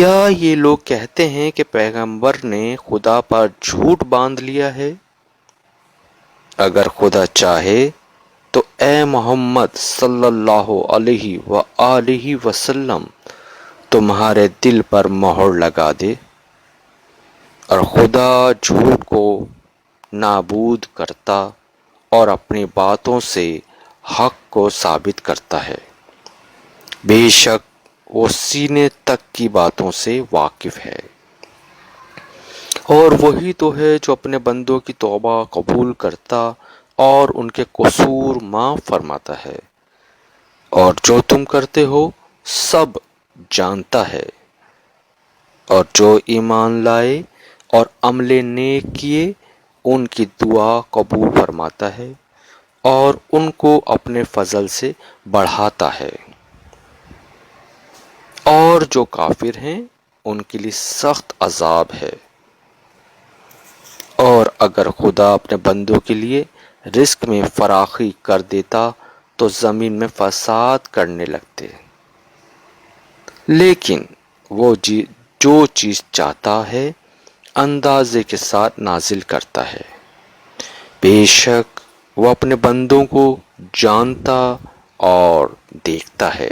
کیا یہ لوگ کہتے ہیں کہ پیغمبر نے خدا پر جھوٹ باندھ لیا ہے؟ اگر خدا چاہے تو اے محمد صلی اللہ علیہ وآلہ وسلم تمہارے دل پر مہر لگا دے، اور خدا جھوٹ کو نابود کرتا اور اپنی باتوں سے حق کو ثابت کرتا ہے۔ بے شک وہ سینے تک کی باتوں سے واقف ہے، اور وہی تو ہے جو اپنے بندوں کی توبہ قبول کرتا اور ان کے قصور معاف فرماتا ہے، اور جو تم کرتے ہو سب جانتا ہے۔ اور جو ایمان لائے اور عمل نیک کیے ان کی دعا قبول فرماتا ہے اور ان کو اپنے فضل سے بڑھاتا ہے۔ اور جو کافر ہیں ان کے لیے سخت عذاب ہے۔ اور اگر خدا اپنے بندوں کے لیے رزق میں فراخی کر دیتا تو زمین میں فساد کرنے لگتے، لیکن وہ جو چیز چاہتا ہے اندازے کے ساتھ نازل کرتا ہے۔ بے شک وہ اپنے بندوں کو جانتا اور دیکھتا ہے۔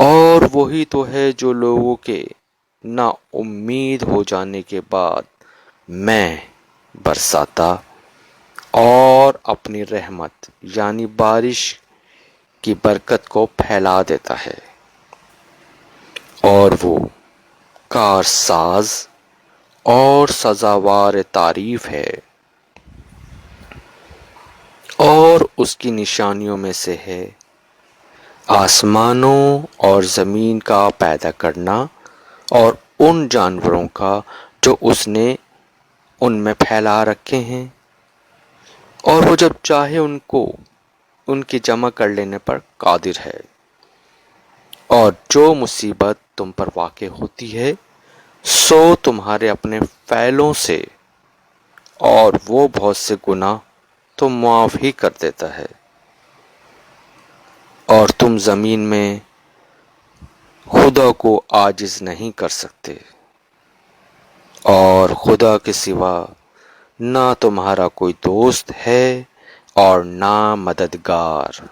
اور وہی تو ہے جو لوگوں کے نا امید ہو جانے کے بعد میں برساتا اور اپنی رحمت یعنی بارش کی برکت کو پھیلا دیتا ہے، اور وہ کارساز اور سزاوار تعریف ہے۔ اور اس کی نشانیوں میں سے ہے آسمانوں اور زمین کا پیدا کرنا اور ان جانوروں کا جو اس نے ان میں پھیلا رکھے ہیں، اور وہ جب چاہے ان کی جمع کر لینے پر قادر ہے۔ اور جو مصیبت تم پر واقع ہوتی ہے سو تمہارے اپنے فعلوں سے، اور وہ بہت سے گناہ تو معاف ہی کر دیتا ہے۔ اور تم زمین میں خدا کو عاجز نہیں کر سکتے، اور خدا کے سوا نہ تمہارا کوئی دوست ہے اور نہ مددگار۔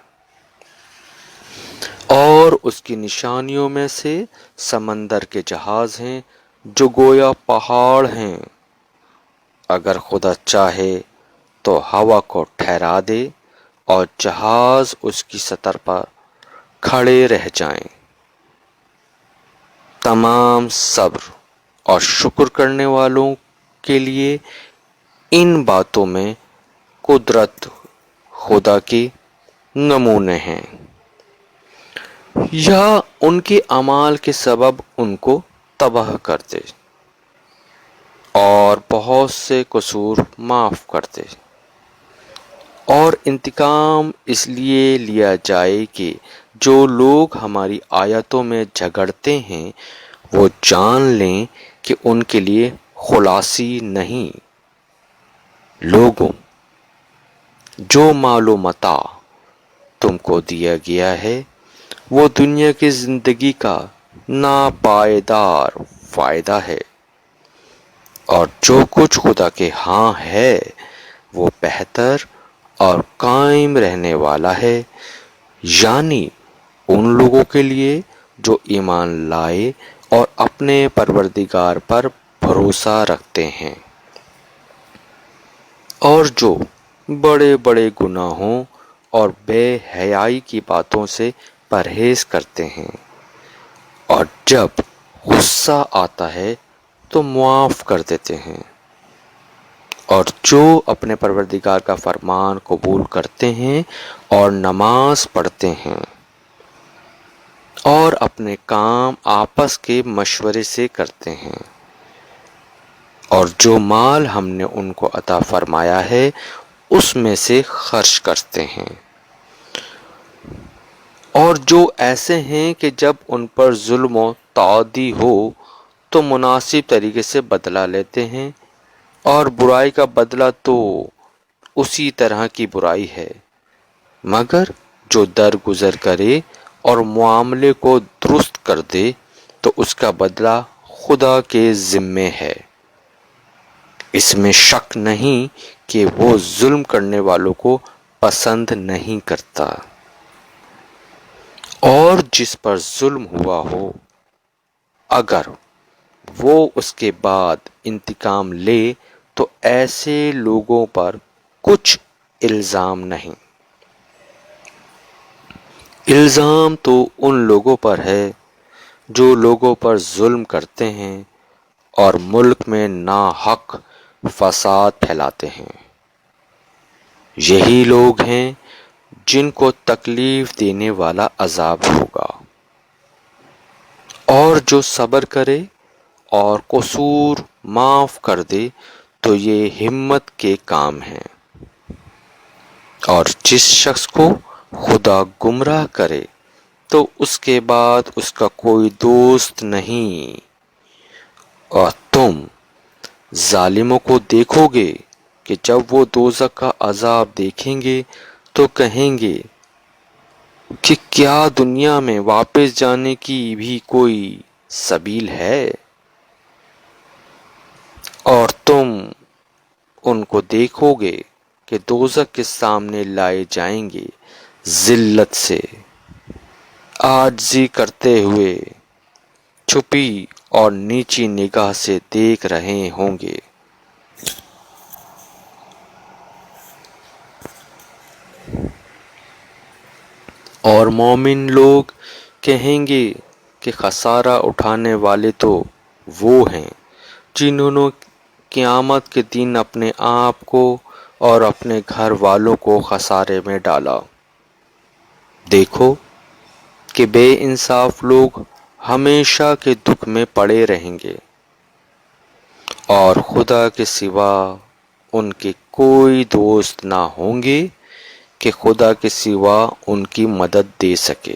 اور اس کی نشانیوں میں سے سمندر کے جہاز ہیں جو گویا پہاڑ ہیں۔ اگر خدا چاہے تو ہوا کو ٹھہرا دے اور جہاز اس کی سطح پر کھڑے رہ جائیں۔ تمام صبر اور شکر کرنے والوں کے لیے ان باتوں میں قدرت خدا کی نمونے ہیں، یا ان کے اعمال کے سبب ان کو تباہ کر دے اور بہت سے قصور معاف کر دے۔ اور انتقام اس لیے لیا جائے کہ جو لوگ ہماری آیتوں میں جھگڑتے ہیں وہ جان لیں کہ ان کے لیے خلاصی نہیں۔ لوگوں، جو مال و متاع تم کو دیا گیا ہے وہ دنیا کی زندگی کا ناپائیدار فائدہ ہے، اور جو کچھ خدا کے ہاں ہے وہ بہتر اور قائم رہنے والا ہے، یعنی ان لوگوں کے لیے جو ایمان لائے اور اپنے پروردگار پر بھروسہ رکھتے ہیں، اور جو بڑے بڑے گناہوں اور بے حیائی کی باتوں سے پرہیز کرتے ہیں، اور جب غصہ آتا ہے تو معاف کر دیتے ہیں، اور جو اپنے پروردگار کا فرمان قبول کرتے ہیں اور نماز پڑھتے ہیں اور اپنے کام آپس کے مشورے سے کرتے ہیں، اور جو مال ہم نے ان کو عطا فرمایا ہے اس میں سے خرچ کرتے ہیں، اور جو ایسے ہیں کہ جب ان پر ظلم و تعدی ہو تو مناسب طریقے سے بدلہ لیتے ہیں، اور برائی کا بدلہ تو اسی طرح کی برائی ہے، مگر جو درگزر کرے اور معاملے کو درست کر دے تو اس کا بدلہ خدا کے ذمے ہے۔ اس میں شک نہیں کہ وہ ظلم کرنے والوں کو پسند نہیں کرتا، اور جس پر ظلم ہوا ہو اگر وہ اس کے بعد انتقام لے تو ایسے لوگوں پر کچھ الزام نہیں۔ الزام تو ان لوگوں پر ہے جو لوگوں پر ظلم کرتے ہیں اور ملک میں ناحق فساد پھیلاتے ہیں۔ یہی لوگ ہیں جن کو تکلیف دینے والا عذاب ہوگا، اور جو صبر کرے اور قصور معاف کر دے تو یہ ہمت کے کام ہیں۔ اور جس شخص کو خدا گمراہ کرے تو اس کے بعد اس کا کوئی دوست نہیں، اور تم ظالموں کو دیکھو گے کہ جب وہ دوزخ کا عذاب دیکھیں گے تو کہیں گے کہ کیا دنیا میں واپس جانے کی بھی کوئی سبیل ہے؟ اور تم ان کو دیکھو گے کہ دوزخ کے سامنے لائے جائیں گے، ذلت سے عاجزی کرتے ہوئے، چھپی اور نیچی نگاہ سے دیکھ رہے ہوں گے۔ اور مومن لوگ کہیں گے کہ خسارہ اٹھانے والے تو وہ ہیں جنہوں نے قیامت کے دن اپنے آپ کو اور اپنے گھر والوں کو خسارے میں ڈالا۔ دیکھو کہ بے انصاف لوگ ہمیشہ کے دکھ میں پڑے رہیں گے، اور خدا کے سوا ان کے کوئی دوست نہ ہوں گے کہ خدا کے سوا ان کی مدد دے سکے۔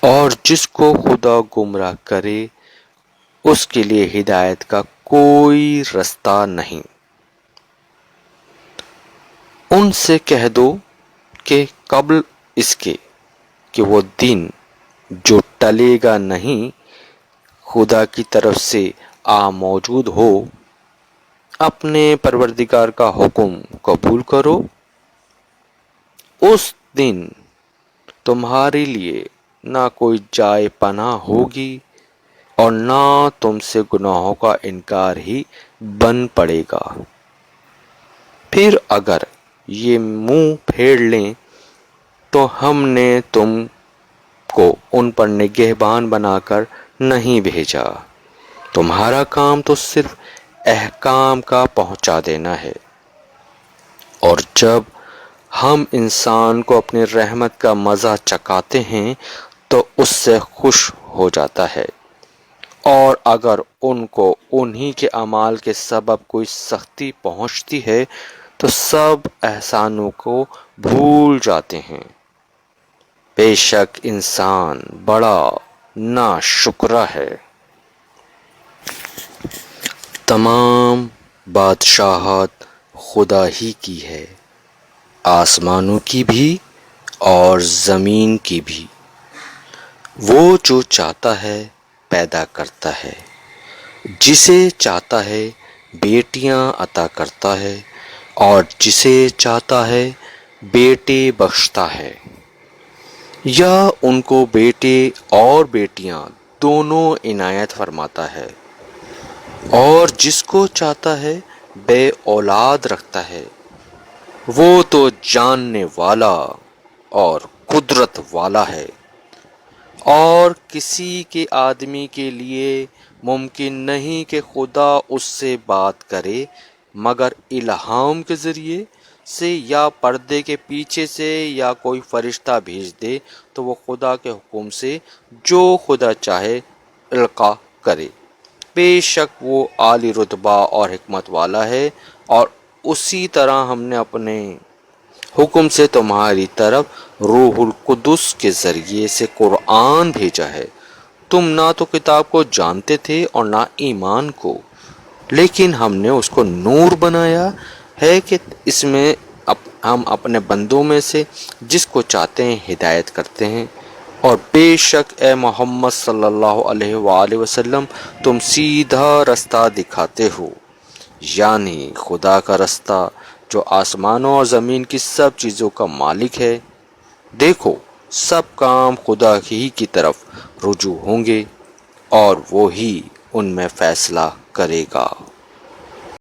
اور جس کو خدا گمراہ کرے اس کے لیے ہدایت کا کوئی رستہ نہیں۔ ان سے کہہ دو کہ قبل اس کے کہ وہ دن جو ٹلے گا نہیں خدا کی طرف سے موجود ہو، اپنے پروردگار کا حکم قبول کرو۔ اس دن تمہارے لیے نہ کوئی جائے پناہ ہوگی اور نہ تم سے گناہوں کا انکار ہی بن پڑے گا۔ پھر اگر یہ منہ پھیر لیں تو ہم نے تم کو ان پر نگہبان بنا کر نہیں بھیجا، تمہارا کام تو صرف احکام کا پہنچا دینا ہے۔ اور جب ہم انسان کو اپنی رحمت کا مزہ چکھاتے ہیں تو اس سے خوش ہو جاتا ہے، اور اگر ان کو انہی کے اعمال کے سبب کوئی سختی پہنچتی ہے تو سب احسانوں کو بھول جاتے ہیں۔ بے شک انسان بڑا ناشکرا ہے۔ تمام بادشاہت خدا ہی کی ہے، آسمانوں کی بھی اور زمین کی بھی۔ وہ جو چاہتا ہے پیدا کرتا ہے، جسے چاہتا ہے بیٹیاں عطا کرتا ہے، اور جسے چاہتا ہے بیٹے بخشتا ہے، یا ان کو بیٹے اور بیٹیاں دونوں عنایت فرماتا ہے، اور جس کو چاہتا ہے بے اولاد رکھتا ہے۔ وہ تو جاننے والا اور قدرت والا ہے، اور کسی کے آدمی کے لیے ممکن نہیں کہ خدا اس سے بات کرے مگر الہام کے ذریعے سے، یا پردے کے پیچھے سے، یا کوئی فرشتہ بھیج دے تو وہ خدا کے حکم سے جو خدا چاہے القاء کرے۔ بے شک وہ عالی رتبہ اور حکمت والا ہے۔ اور اسی طرح ہم نے اپنے حکم سے تمہاری طرف روح القدس کے ذریعے سے قرآن بھیجا ہے۔ تم نہ تو کتاب کو جانتے تھے اور نہ ایمان کو، لیکن ہم نے اس کو نور بنایا ہے کہ اس میں ہم اپنے بندوں میں سے جس کو چاہتے ہیں ہدایت کرتے ہیں، اور بے شک اے محمد صلی اللہ علیہ وآلہ وسلم تم سیدھا رستہ دکھاتے ہو، یعنی خدا کا رستہ جو آسمانوں اور زمین کی سب چیزوں کا مالک ہے۔ دیکھو سب کام خدا ہی کی طرف رجوع ہوں گے اور وہی ان میں فیصلہ کرے گا۔